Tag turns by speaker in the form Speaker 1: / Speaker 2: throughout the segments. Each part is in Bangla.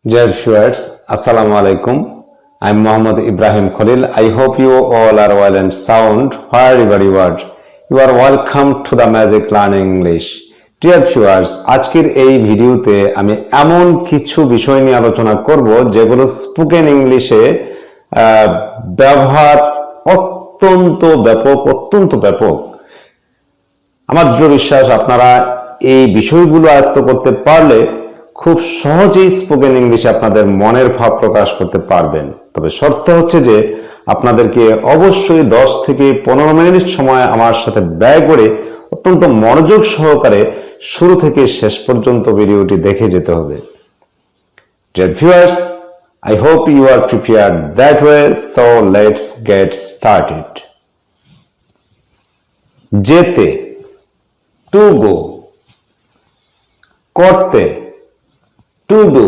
Speaker 1: Dear viewers, Assalamu alaikum. I am Muhammad Ibrahim Khalil. I hope you all are well and sound wherever you are. You are welcome to the Magic Learning English. Dear viewers, আজকের এই ভিডিওতে আমি এমন কিছু বিষয় নিয়ে আলোচনা করব যেগুলো স্পোকেন ইংলিশে ব্যবহার অত্যন্ত ব্যাপক। আমার দৃঢ় বিশ্বাস আপনারা এই বিষয়গুলো আয়ত্ত করতে পারলে খুব সহজেই স্পোকেন ইংলিশে আপনাদের মনের ভাব প্রকাশ করতে পারবেন। তবে শর্ত হচ্ছে যে আপনাদেরকে অবশ্যই 10 থেকে 15 মিনিট সময় আমার সাথে ব্যয় করে অত্যন্ত মনোযোগ সহকারে শুরু থেকে শেষ পর্যন্ত ভিডিওটি দেখে যেতে হবে। Dear viewers, I hope you are prepared that way, so let's get started. যেতে, to go, করতে, to do,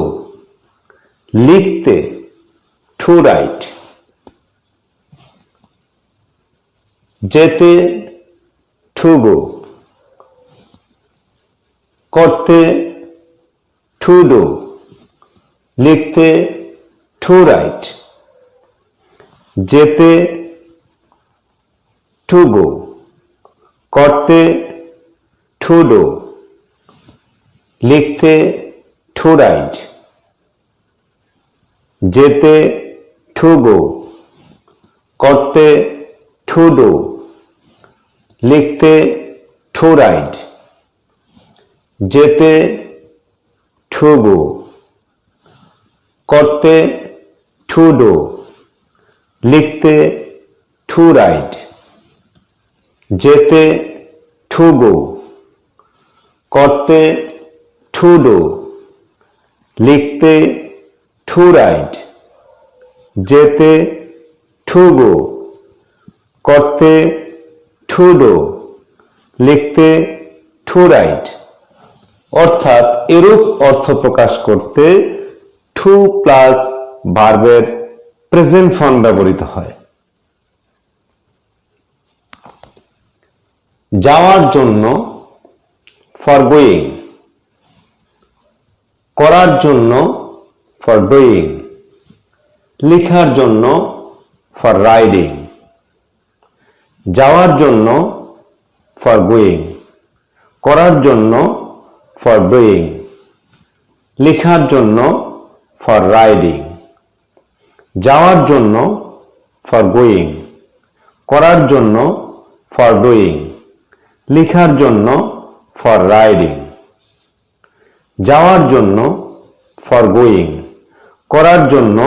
Speaker 1: লিখতে, to write. যেতে, to go, করতে, to do, লিখতে, to write. যেতে, to go, করতে, to do, লিখতে, to write. যেতে, to go, করতে, to do, লিখতে, to write. যেতে, to go, করতে, to do, লিখতে, to write. যেতে, to go, করতে, to do, লিখতে, to write. যেতে, to go, করতে, to do, লিখতে, to write. অর্থাৎ এরূপ অর্থ প্রকাশ করতে to প্লাস ভার্বের প্রেজেন্ট ফর্ম ব্যবহৃত হয়। যাওয়ার জন্য for going, করার জন্য for doing, লেখার জন্য for writing. যাওয়ার জন্য for going, করার জন্য for doing, লেখার জন্য for writing. যাওয়ার জন্য for going, করার জন্য for doing, লেখার জন্য for writing. যাওয়ার জন্য for going, করার জন্য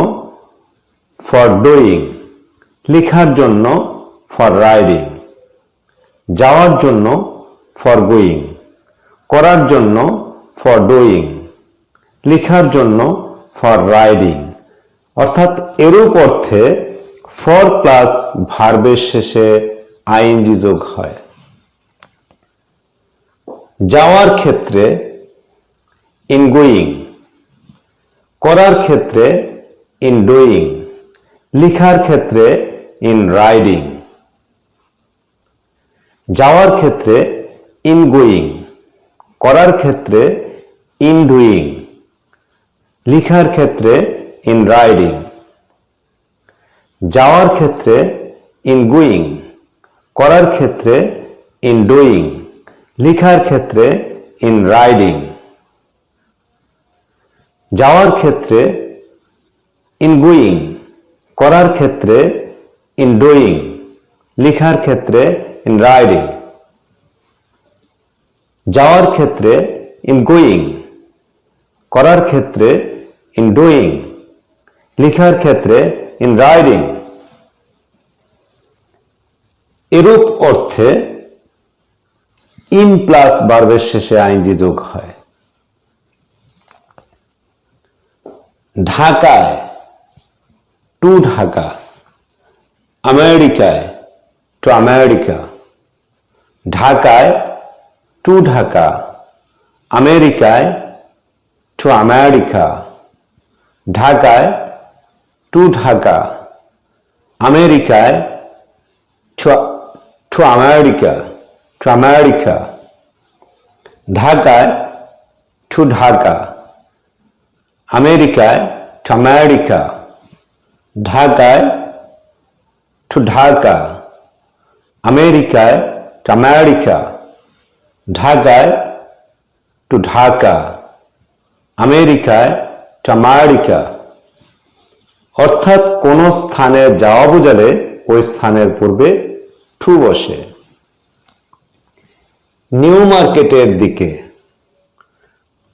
Speaker 1: for doing, লেখার জন্য for writing. যাওয়ার জন্য for going, করার জন্য for doing, লেখার জন্য for writing. অর্থাৎ এরূপ অর্থে for প্লাস ভার্বের শেষে আইএনজি যোগ হয়। যাওয়ার ক্ষেত্রে in going, করার ক্ষেত্রে in doing, লেখার ক্ষেত্রে in writing. যাওয়ার ক্ষেত্রে in going, করার ক্ষেত্রে in doing, লেখার ক্ষেত্রে in writing. যাওয়ার ক্ষেত্রে in going, করার ক্ষেত্রে in doing, লেখার ক্ষেত্রে in writing. যাওয়ার ক্ষেত্রে in going, করার ক্ষেত্রে in doing, লেখার ক্ষেত্রে in writing. যাওয়ার ক্ষেত্রে in going, করার ক্ষেত্রে in doing, লেখার ক্ষেত্রে in writing. এরূপ অর্থে in প্লাস ভার্বের শেষে আইএনজি যোগ হয়। ঢাকায় to ঢাকা, আমেরিকায় to আমেরিকা। ঢাকায় to ঢাকা, আমেরিকায় to আমেরিকা। ঢাকায় to ঢাকা, আমেরিকায় to আমেরিকা, to আমেরিকা। ঢাকায় to ঢাকা, আমেরিকায় টু আমেরিকা, ঢাকায় টু ঢাকা, আমেরিকায় টু আমেরিকা, ঢাকায় টু ঢাকা, আমেরিকায় টু আমেরিকা। অর্থাৎ কোন স্থানে যাওয়া বোঝালে ওই স্থানের পূর্বে টু বসে। নিউ মার্কেটের দিকে,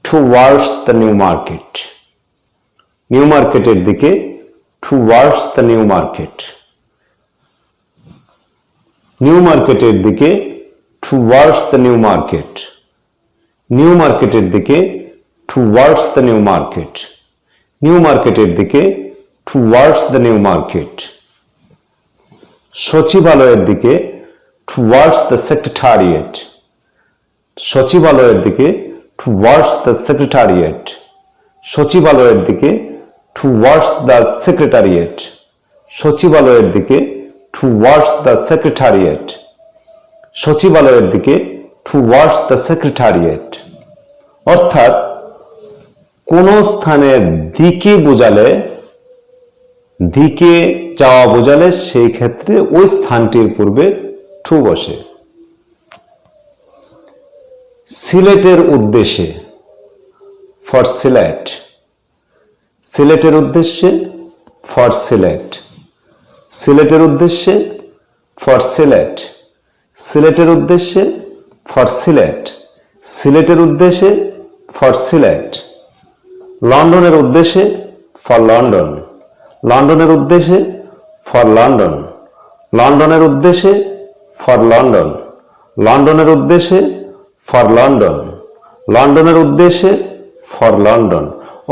Speaker 1: towards the new market, new মার্কেটের দিকে, towards the new market, new মার্কেটের দিকে, towards the new market, new মার্কেটের দিকে, towards the new market, new মার্কেটের দিকে, টুয়ার্ডস দ্য নিউ মার্কেট। সচিবালয়ের দিকে, টুয়ার্ডস দ্য সেক্রেটারিয়েট, সচিবালয়ের দিকে, টুয়ার্ডস দ্য সেক্রেটারিয়েট, সচিবালয়ের দিকে, টুয়ার্ডস দ্য সেক্রেটারিয়েট, সচিবালয়ের দিকে, টুয়ার্ডস দ্য সেক্রেটারিয়েট, সচিবালয়ের দিকে, টুয়ার্ডস দ্য সেক্রেটারিয়েট। অর্থাৎ কোন স্থানের দিকে বোঝালে, দিকে যাওয়া বোঝালে সেই ক্ষেত্রে ওই স্থানটির পূর্বে টু বসে। সিলেটের উদ্দেশ্যে, ফর সিলেট, সিলেটের উদ্দেশ্যে, ফর সিলেট, সিলেটের উদ্দেশ্যে, ফর সিলেট, সিলেটের উদ্দেশ্যে, ফর সিলেট, সিলেটের উদ্দেশ্যে, ফর সিলেট। লন্ডনের উদ্দেশ্যে, ফর লন্ডন, লন্ডনের উদ্দেশ্যে, ফর লন্ডন, লন্ডনের উদ্দেশ্যে, ফর লন্ডন, লন্ডনের উদ্দেশ্যে, ফর লন্ডন, লন্ডনের উদ্দেশ্যে, ফর লন্ডন।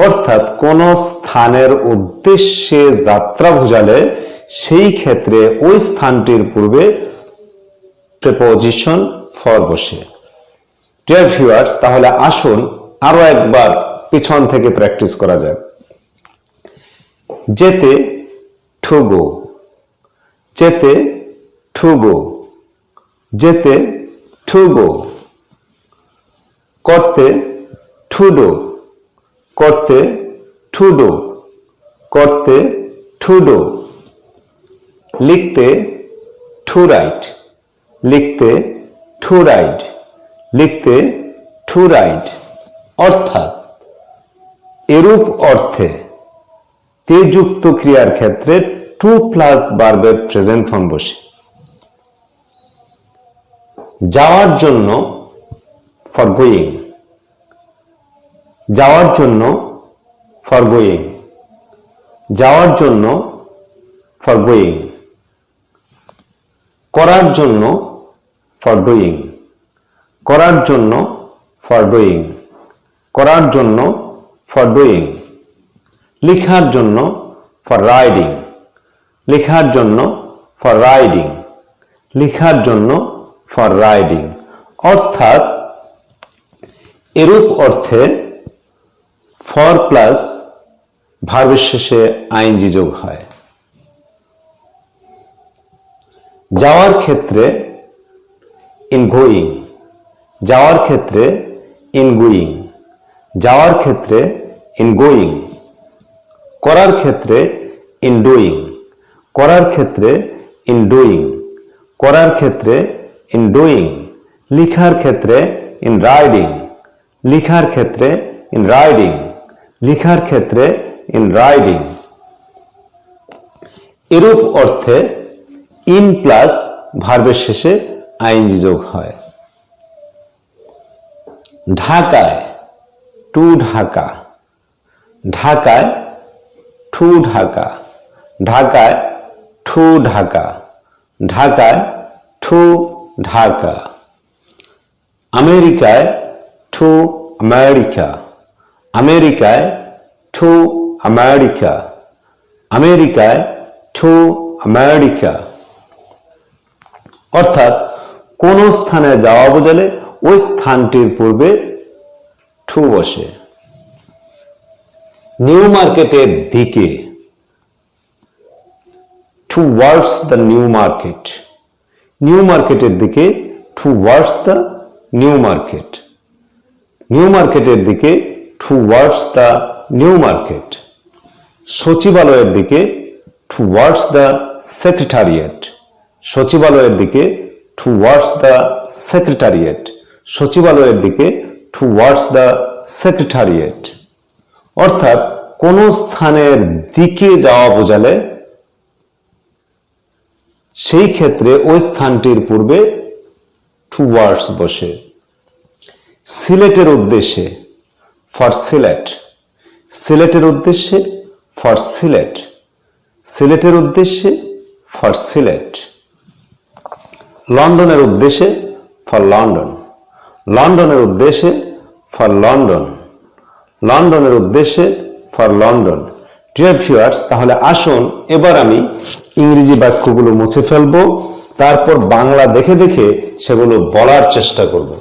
Speaker 1: অর্থাৎ কোন স্থানের উদ্দেশ্যে যাত্রা বোঝালে সেই ক্ষেত্রে ওই স্থানটির পূর্বে প্রিপোজিশন ফর বসে। ডিয়ার ভিউয়ার্স, তাহলে আসুন আরো একবার পিছন থেকে প্র্যাকটিস করা যাক। যেতে, টু গো, যেতে, টু গো, যেতে, টু গো। করতে, টু ডু, করতে, টু ডু, করতে, টু ডু। লিখতে, টু রাইট, লিখতে, টু রাইট, লিখতে, টু রাইট। অর্থাৎ এরূপ অর্থে তে যুক্ত ক্রিয়ার ক্ষেত্রে টু প্লাস ভার্বের প্রেজেন্ট ফর্ম বসে। যাওয়ার জন্য, ফর গোয়িং, যাওয়ার জন্য, ফর গোয়িং, যাওয়ার জন্য, ফর গোয়িং। করার জন্য, ফর ডুইং, করার জন্য, ফর ডুইং, করার জন্য, ফর ডুইং। লিখার জন্য, ফর রাইডিং, লিখার জন্য, ফর রাইডিং, লিখার জন্য, ফর রাইডিং। অর্থাৎ এরূপ অর্থে ফর প্লাস ভার্বের শেষে আইএনজি যোগ হয়। যাওয়ার ক্ষেত্রে ইন গোয়িং, যাওয়ার ক্ষেত্রে ইন গোয়িং, যাওয়ার ক্ষেত্রে ইন গোয়িং। করার ক্ষেত্রে ইন ডুইং, করার ক্ষেত্রে ইন ডুইং, করার ক্ষেত্রে ইন ডুইং। লিখার ক্ষেত্রে ইন রাইডিং, লিখার ক্ষেত্রে ইন রাইডিং, লিখার ক্ষেত্রে ইন রাইডিং। এরূপ অর্থে ইন প্লাস ভার্বের শেষে আইএনজি যোগ হয়। ঢাকায়, টু ঢাকা, ঢাকায়, টু ঢাকা, ঢাকায়, টু ঢাকা, ঢাকায়, টু ঢাকা। আমেরিকায়, টু আমেরিকা, আমেরিকায়, টু আমেরিকা, আমেরিকায়, টু আমেরিকা। অর্থাৎ কোন স্থানে যাওয়া বোঝালে ওই স্থানটির পূর্বে টু বসে। নিউ মার্কেটের দিকে, towards the new market, new মার্কেটের দিকে, towards the new market, new মার্কেটের দিকে, টুয়ার্ডস দ্য নিউ মার্কেট, সচিবালয়ের দিকে টুয়ার্ডস দ্য সেক্রেটারিয়েট, সচিবালয়ের দিকে টুয়ার্ডস দ্য সেক্রেটারিয়েট, সচিবালয়ের দিকে টুয়ার্ডস দ্য সেক্রেটারিয়েট। অর্থাৎ কোন স্থানের দিকে যাওয়া বোঝালে সেই ক্ষেত্রে ওই স্থানটির পূর্বে টুয়ার্ডস বসে। সিলেটের উদ্দেশ্যে, ফর সিলেট, সিলেটের উদ্দেশ্যে, ফর সিলেট, সিলেটের উদ্দেশ্যে, ফর সিলেট। লন্ডনের উদ্দেশ্যে, ফর লন্ডন, লন্ডনের উদ্দেশ্যে, ফর লন্ডন, লন্ডনের উদ্দেশ্যে, ফর লন্ডন। ডিয়ার ভিউয়ার্স, তাহলে আসুন এবার আমি ইংরেজি বাক্যগুলো মুছে ফেলবো, তারপর বাংলা দেখে দেখে সেগুলো বলার চেষ্টা করব।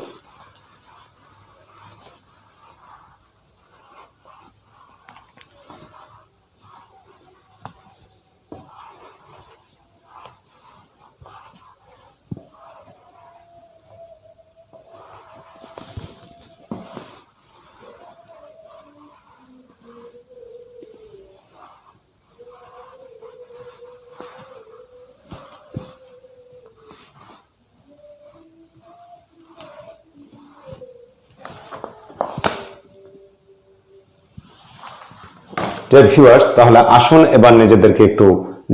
Speaker 1: ডিয়ার ভিউয়ার্স, তাহলে আসুন এবার নিজেদেরকে একটু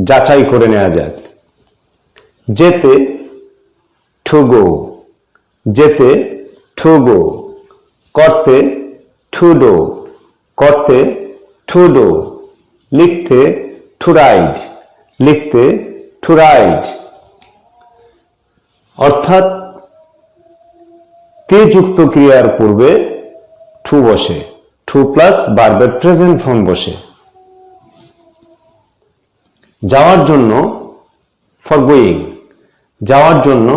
Speaker 1: যাচাই করে নেওয়া যাক। যেতে, টু গো, যেতে, টু গো। করতে, টু ডো, করতে, টু ডো। লিখতে, টু রাইড, লিখতে, টু রাইড। অর্থাৎ তে যুক্ত ক্রিয়ার পূর্বে টু বসে, টু প্লাস ভার্বের প্রেজেন্ট ফর্ম বসে। যাওয়ার জন্য, ফর গোয়িং, যাওয়ার জন্য,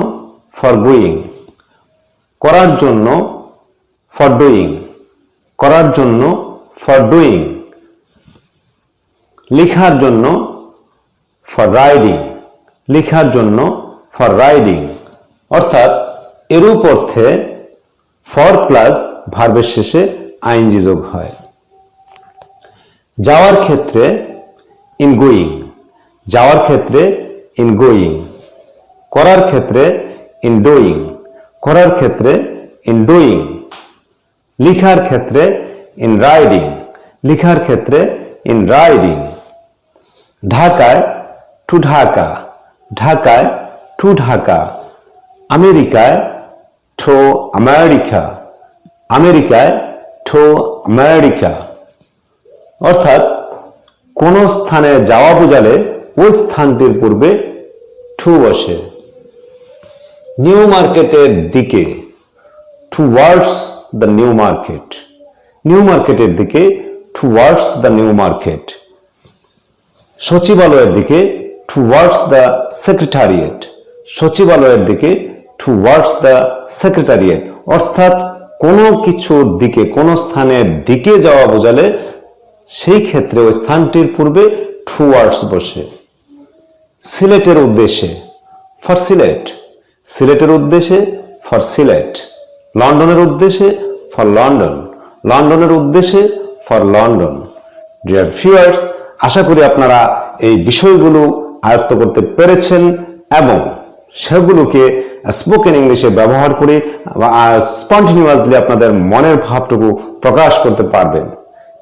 Speaker 1: ফর গোয়িং। করার জন্য, ফর ডুইং, করার জন্য, ফর ডুইং। লেখার জন্য, ফর রাইডিং, লেখার জন্য, ফর রাইডিং। অর্থাৎ এরূপ অর্থে ফর প্লাস ভার্বের শেষে আইএনজি যোগ হয়। যাওয়ার ক্ষেত্রে ইন গোয়িং, যাওয়ার ক্ষেত্রে ইন গোয়িং। করার ক্ষেত্রে ইন ডুইং, করার ক্ষেত্রে ইন ডুইং। লিখার ক্ষেত্রে ইন রাইডিং, লিখার ক্ষেত্রে ইন রাইডিং। ঢাকায়, টু ঢাকা, ঢাকায়, টু ঢাকা। আমেরিকায়, টু আমেরিকা, আমেরিকায়, টু আমেরিকা। অর্থাৎ কোন স্থানে যাওয়া বোঝালে ওই স্থানটির পূর্বে টু বসে। নিউ মার্কেটের দিকে, towards the new market, new মার্কেটের দিকে, টুয়ার্ডস দ্য নিউ মার্কেট। সচিবালয়ের দিকে, টুয়ার্ডস দ্য সেক্রেটারিয়েট, সচিবালয়ের দিকে, টুয়ার্ডস দ্য সেক্রেটারিয়েট। অর্থাৎ কোনো কিছুর দিকে, কোনো স্থানের দিকে যাওয়া বোঝালে সেই ক্ষেত্রে ওই স্থানটির পূর্বে টুয়ার্ডস বসে। সিলেটের উদ্দেশ্যে, ফর সিলেট, সিলেটের উদ্দেশ্যে, ফর সিলেট। লন্ডনের উদ্দেশ্যে, ফর লন্ডন, লন্ডনের উদ্দেশ্যে, ফর লন্ডন। ডিয়ার ভিউয়ার্স, আশা করি আপনারা এই বিষয়গুলো আয়ত্ত করতে পেরেছেন এবং সেগুলোকে স্পোকেন ইংলিশে ব্যবহার করে স্পন্টিনিউয়াসলি আপনাদের মনের ভাবটুকু প্রকাশ করতে পারবেন।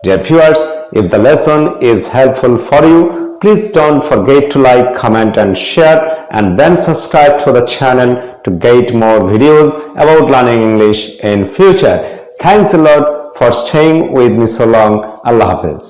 Speaker 1: Dear viewers, if the lesson is helpful for you, please don't forget to like, comment and share, and then subscribe to the channel to get more videos about learning English in future. Thanks a lot for staying with me so long. Allah Hafiz.